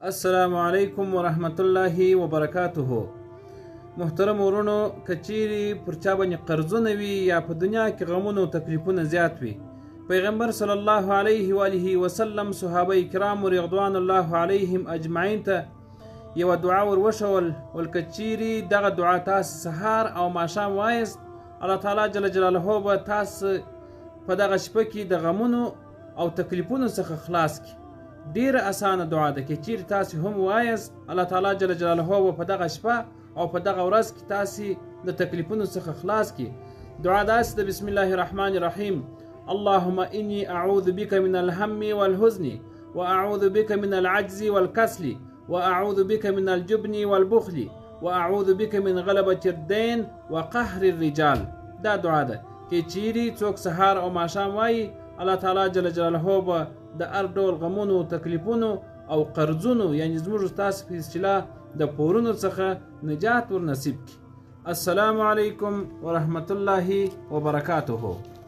السلام علیکم ورحمت الله وبرکاته. محترم ورونو، کچيري پر چا باندې قرضونه وي یا په دنیا کې غمونه او تکلیفونه زیات وي، پیغمبر صلی الله علیه و آله وسلم صحابه کرام رضوان الله علیهم اجمعین ته یو دعا وروښول، ولکچيري دغه دعا تاسو سهار او ماښام وایست، الله تعالی جل جلاله به تاسو په دغه شپه کې د غمونو او تکلیفونو څخه خلاص کړي. ډیره اسانه دعا ده که چیرې تاسو هم وایست، الله تعالی جل جلاله به په دغه شپه او په دغه ورځ کې تاسو د تکلیفونو څخه خلاص کړي. دعا داسې ده: بسم الله الرحمن الرحیم. اللهم إني أعوذ بك من الهم والحزن، وأعوذ بك من العجز والكسل، وأعوذ بك من الجبن والبخل، وأعوذ بك من غلبة الدين وقهر الرجال. دا دعا ده که چیرې څوک سهار او ماښام وایي، الله تعالی جل جلاله به د هر ډول غمونو تکلیفونو او قرضونو یعنی زموږ ستاسو په اصطلاح د پورونو څخه نجات ور نصیب کړي. السلام علیکم ورحمت الله وبرکاته.